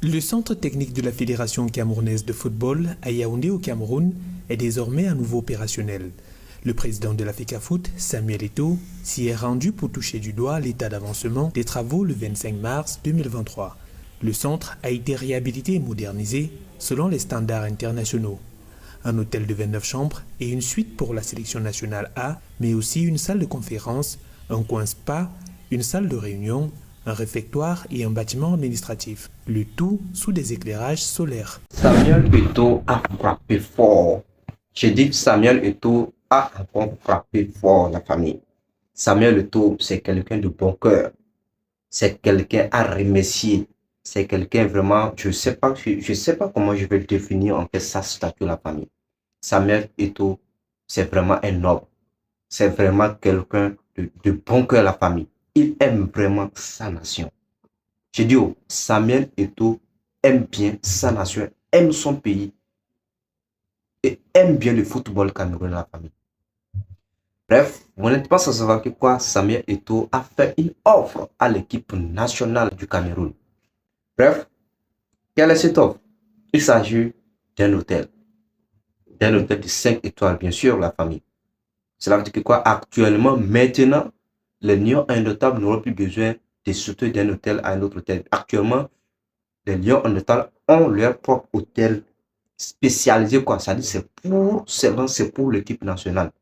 Le centre technique de la Fédération camerounaise de football à Yaoundé au Cameroun est désormais à nouveau opérationnel. Le président de la FECAFOOT, Samuel Eto'o, s'y est rendu pour toucher du doigt l'état d'avancement des travaux le 25 mars 2023. Le centre a été réhabilité et modernisé selon les standards internationaux. Un hôtel de 29 chambres et une suite pour la sélection nationale A, mais aussi une salle de conférence, un coin spa, une salle de réunion, un réfectoire et un bâtiment administratif. Le tout sous des éclairages solaires. Samuel Eto'o a frappé fort. J'ai dit que Samuel Eto'o a encore frappé fort la famille. Samuel Eto'o, c'est quelqu'un de bon cœur. C'est quelqu'un à remercier. C'est quelqu'un vraiment, je sais pas comment je vais le définir en fait sa statut la famille. Samuel Eto'o, c'est vraiment un noble. C'est vraiment quelqu'un de bon cœur la famille. Il aime vraiment sa nation. J'ai dit, oh, Samuel Eto'o aime bien sa nation, aime son pays et aime bien le football camerounais la famille. Bref, vous n'êtes pas sans savoir que quoi, Samuel Eto'o a fait une offre à l'équipe nationale du Cameroun. Bref, quelle est cette offre? Il s'agit d'un hôtel de 5 étoiles, bien sûr, la famille. Cela veut dire que quoi, actuellement, maintenant, les Lions indomptables n'auront plus besoin de sauter d'un hôtel à un autre hôtel. Actuellement, les Lions indomptables ont leur propre hôtel spécialisé, quoi. Ça dit, c'est pour l'équipe nationale.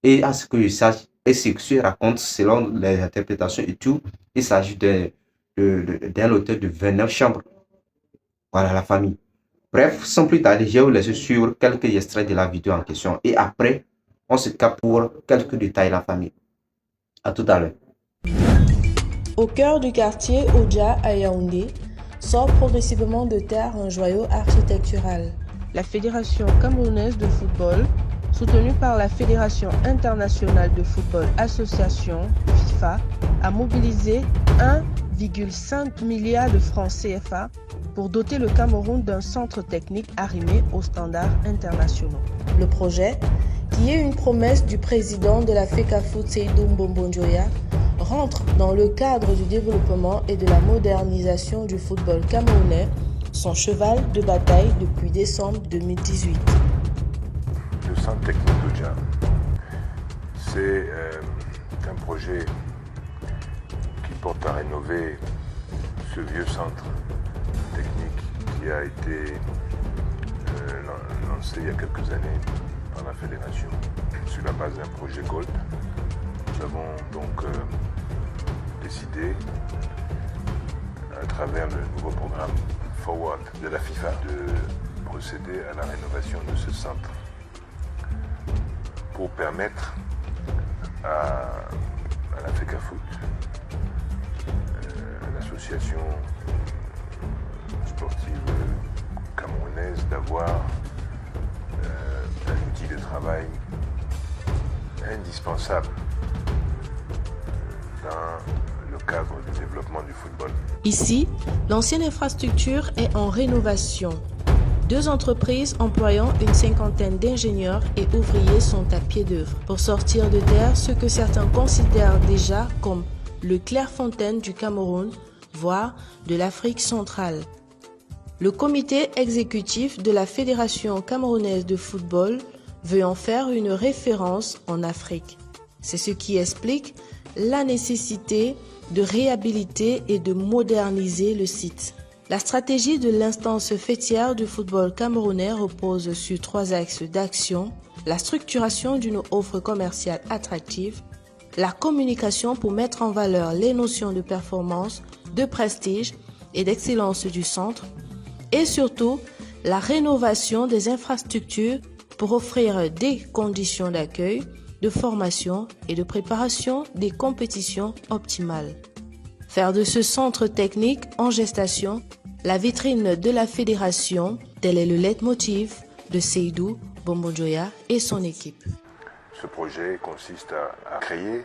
Et à ce que je sache, et ce que je raconte selon les interprétations et tout, il s'agit d'un hôtel de 29 chambres. Voilà la famille. Bref, sans plus tarder, je vais vous laisser suivre quelques extraits de la vidéo en question. Et après, on se capte pour quelques détails de la famille. À tout à l'heure. Au cœur du quartier Oja à Yaoundé, sort progressivement de terre un joyau architectural. La Fédération camerounaise de football, soutenue par la Fédération internationale de football association, FIFA, a mobilisé 1,5 milliard de francs CFA pour doter le Cameroun d'un centre technique arrimé aux standards internationaux. Le projet, qui est une promesse du président de la FECAFOOT Seydou Mbombo-Njoya, rentre dans le cadre du développement et de la modernisation du football camerounais, son cheval de bataille depuis décembre 2018. Le centre technique d'Oja, c'est un projet qui porte à rénover ce vieux centre technique qui a été lancé il y a quelques années par la fédération sur la base d'un projet Gold. Nous avons donc décidé, à travers le nouveau programme Forward de la FIFA, de procéder à la rénovation de ce centre pour permettre à la FECAFOOT, l'association sportive camerounaise, d'avoir un outil de travail indispensable dans le cadre du développement du football. Ici, l'ancienne infrastructure est en rénovation. 2 entreprises employant une cinquantaine d'ingénieurs et ouvriers sont à pied d'œuvre pour sortir de terre ce que certains considèrent déjà comme le Clairefontaine du Cameroun, voire de l'Afrique centrale. Le comité exécutif de la Fédération camerounaise de football veut en faire une référence en Afrique. C'est ce qui explique la nécessité de réhabiliter et de moderniser le site. La stratégie de l'instance fêtière du football camerounais repose sur 3 axes d'action: la structuration d'une offre commerciale attractive, la communication pour mettre en valeur les notions de performance, de prestige et d'excellence du centre, et surtout la rénovation des infrastructures pour offrir des conditions d'accueil, de formation et de préparation des compétitions optimales. Faire de ce centre technique en gestation la vitrine de la fédération, tel est le leitmotiv de Seydou Mbombo-Njoya et son équipe. Ce projet consiste à créer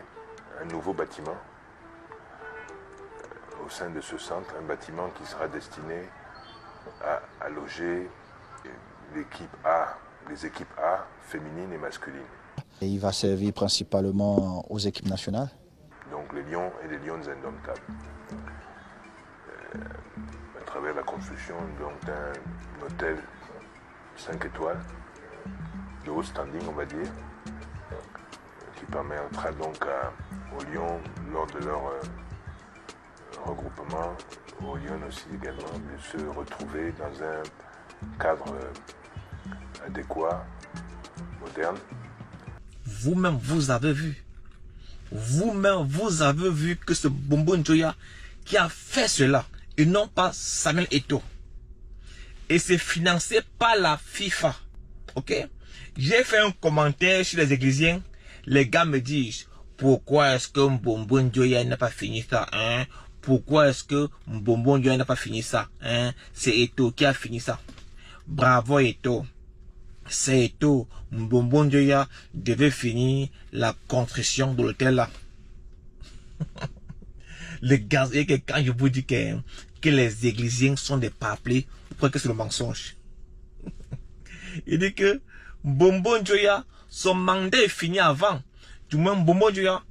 un nouveau bâtiment au sein de ce centre, un bâtiment qui sera destiné à loger les équipes A, féminines et masculines. Et il va servir principalement aux équipes nationales? Donc les Lions et les Lions indomptables. travers la construction d'un hôtel 5 étoiles, de haut standing, on va dire, qui permettra donc aux Lions, lors de leur regroupement, aux Lions aussi également, de se retrouver dans un cadre adéquat, moderne. Vous-même, vous avez vu. Vous-même, vous avez vu que ce Bombo Njoya qui a fait cela, et non pas Samuel Eto'o. Et c'est financé par la FIFA. Ok? J'ai fait un commentaire sur les Églisiens. Les gars me disent, pourquoi est-ce que Bombo Njoya n'a pas fini ça, hein? Pourquoi est-ce que Bombo Njoya n'a pas fini ça, hein? C'est Eto'o qui a fini ça. Bravo Eto'o. C'est Eto'o. Bombo Njoya devait finir la construction de l'hôtel là. Les gars, et que quand je vous dis que les Églisiens sont des paplés, vous croyez que c'est le mensonge. Il dit que Bombo Njoya, son mandat est fini avant. Du moins, Bombo Njoya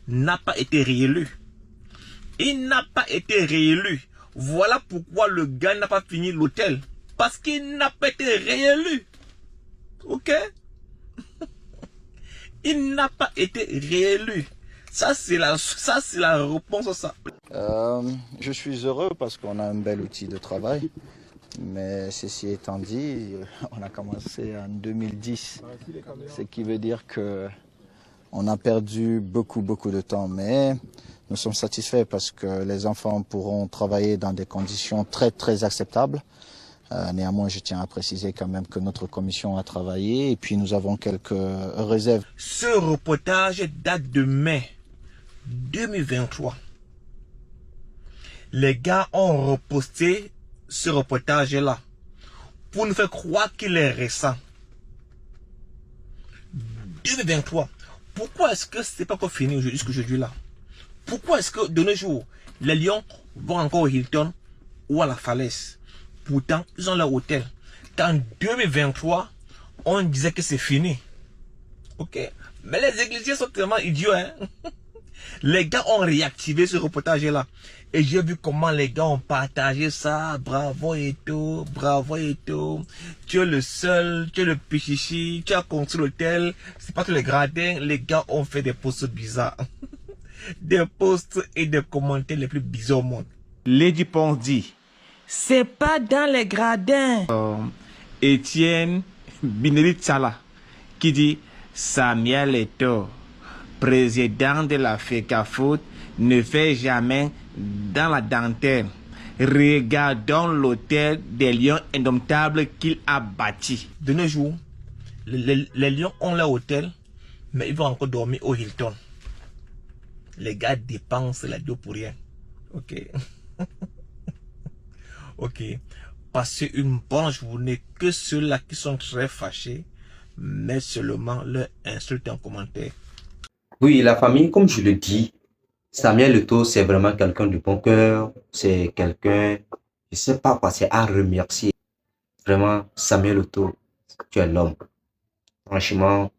n'a pas été réélu. Il n'a pas été réélu. Voilà pourquoi le gars n'a pas fini l'hôtel. Parce qu'il n'a pas été réélu. Ok? Il n'a pas été réélu. Ça, c'est la réponse à ça. Je suis heureux parce qu'on a un bel outil de travail. Mais ceci étant dit, on a commencé en 2010. Ce qui veut dire que on a perdu beaucoup de temps. Mais nous sommes satisfaits parce que les enfants pourront travailler dans des conditions très acceptables. Néanmoins, je tiens à préciser quand même que notre commission a travaillé et puis nous avons quelques réserves. Ce reportage date de mai 2023. Les gars ont reposté ce reportage-là pour nous faire croire qu'il est récent. 2023. Pourquoi est-ce que c'est pas encore fini jusqu'aujourd'hui là? Pourquoi est-ce que de nos jours, les Lions vont encore au Hilton ou à la Falaise? Pourtant, ils ont leur hôtel. En 2023, on disait que c'est fini. Ok? Mais les Églisiens sont tellement idiots, hein? Les gars ont réactivé ce reportage-là. Et j'ai vu comment les gars ont partagé ça. Bravo Eto'o, bravo Eto'o. Tu es le seul, tu es le pichichi, tu as construit l'hôtel. C'est pas tous les gradins. Les gars ont fait des posts bizarres. Des posts et des commentaires les plus bizarres au monde. Lady Ponce dit, c'est pas dans les gradins. Étienne Bineri Tsala qui dit, Samuel Eto'o, président de la FECAFOOT, ne fait jamais dans la dentelle. Regardons l'hôtel des Lions indomptables qu'il a bâti. De nos jours, les Lions ont leur hôtel, mais ils vont encore dormir au Hilton. Les gars dépensent la dos pour rien. Ok. Ok. Passez une bonne journée. Que ceux-là qui sont très fâchés, mais seulement leur insulte en commentaire. Oui, la famille, comme je le dis, Samuel Eto'o, c'est vraiment quelqu'un de bon cœur. C'est quelqu'un, je sais pas quoi, c'est à remercier. Vraiment, Samuel Eto'o, tu es l'homme. Franchement,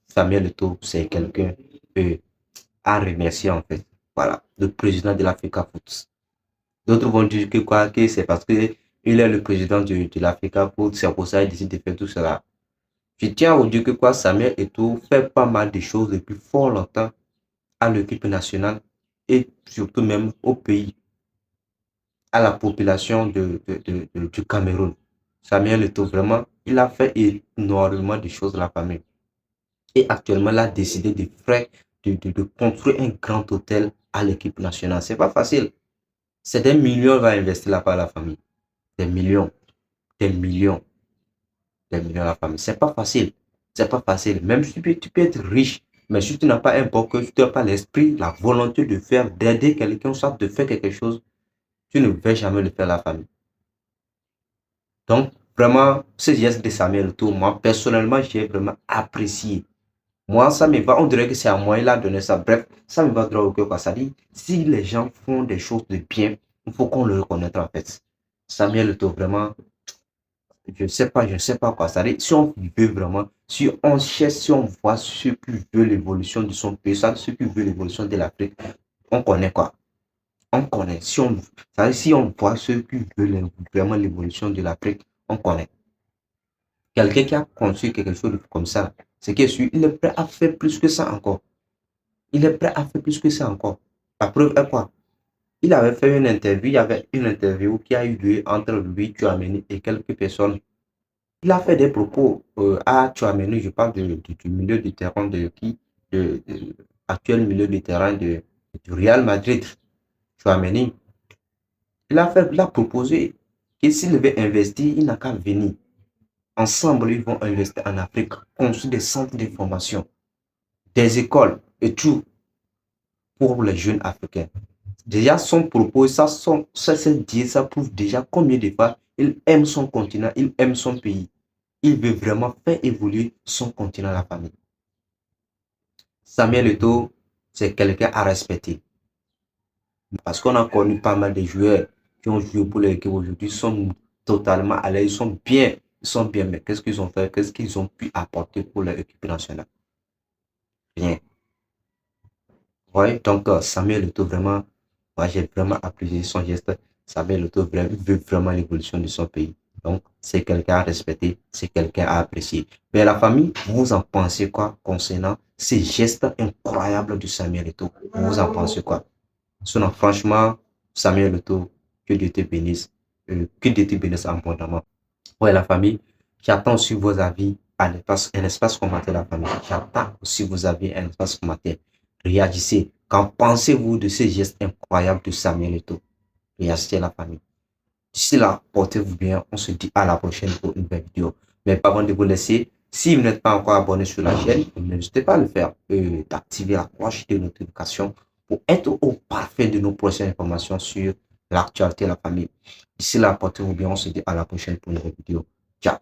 Samuel Eto'o, c'est quelqu'un à remercier en fait. Voilà, le président de l'Africa Foot. D'autres vont dire que quoi, que c'est parce que il est le président de l'Africa Foot, c'est pour ça qu'il décide de faire tout cela. Je tiens à vous dire que quoi, Samuel Eto'o fait pas mal de choses depuis fort longtemps à l'équipe nationale et surtout même au pays, à la population du Cameroun. Samuel Eto'o, vraiment, il a fait énormément de choses à la famille. Et actuellement, il a décidé de construire un grand hôtel à l'équipe nationale. C'est pas facile. C'est des millions va investir là par la famille. Des millions à la famille. C'est pas facile. C'est pas facile. Même si tu peux être riche, mais si tu n'as pas un bon cœur, si tu n'as pas l'esprit, la volonté de faire, d'aider quelqu'un, soit de faire quelque chose, tu ne vas jamais le faire à la famille. Donc, vraiment, ce geste de Samuel Eto'o, moi, personnellement, j'ai vraiment apprécié. Moi, ça me va, on dirait que c'est à moi, il a donné ça. Bref, ça me va droit au cœur. Ça dit, si les gens font des choses de bien, il faut qu'on le reconnaisse en fait. Samuel Eto'o, vraiment, je ne sais pas quoi. Ça dit, si on veut vraiment, si on cherche, si on voit ceux qui veulent l'évolution de son pays, ceux qui veulent l'évolution de l'Afrique, on connaît quoi. On connaît. Si on voit ceux qui veulent vraiment l'évolution de l'Afrique, on connaît. Quelqu'un qui a conçu quelque chose comme ça, c'est qu'il est prêt à faire plus que ça encore. Il est prêt à faire plus que ça encore. La preuve est quoi? Il avait fait une interview, il y avait une interview qui a eu lieu entre lui, Tchouaméni et quelques personnes. Il a fait des propos à Tchouaméni, je parle du milieu de terrain actuel milieu de terrain du Real Madrid. Tchouaméni, il a proposé que s'il veut investir, il n'a qu'à venir. Ensemble, ils vont investir en Afrique, construire des centres de formation, des écoles et tout pour les jeunes Africains. Déjà, son propos, ça prouve déjà combien de fois il aime son continent, il aime son pays. Il veut vraiment faire évoluer son continent, la famille. Samuel Eto'o, c'est quelqu'un à respecter. Parce qu'on a connu pas mal de joueurs qui ont joué pour l'équipe aujourd'hui, sont totalement à l'aise, ils sont bien, mais qu'est-ce qu'ils ont fait, qu'est-ce qu'ils ont pu apporter pour l'équipe nationale? Rien. Ouais, donc Samuel Eto'o, vraiment, moi j'ai vraiment apprécié son geste. Samuel Eto'o veut vraiment l'évolution de son pays. Donc, c'est quelqu'un à respecter, c'est quelqu'un à apprécier. Mais la famille, vous en pensez quoi concernant ces gestes incroyables de Samuel Eto'o? Vous en pensez quoi? Sinon, franchement, Samuel Eto'o, que Dieu te bénisse, que Dieu te bénisse abondamment. Ouais, la famille, j'attends aussi vos avis à un espace commentaire, la famille. J'attends aussi vos avis à un espace commentaire. Réagissez. Qu'en pensez-vous de ces gestes incroyables de Samuel Eto'o? Réagissez, la famille. D'ici là, portez-vous bien. On se dit à la prochaine pour une nouvelle vidéo. Mais avant de vous laisser, si vous n'êtes pas encore abonné sur la chaîne, n'hésitez pas à le faire et d'activer la cloche de notification pour être au parfait de nos prochaines informations sur l'actualité de la famille. D'ici là, portez-vous bien. On se dit à la prochaine pour une nouvelle vidéo. Ciao.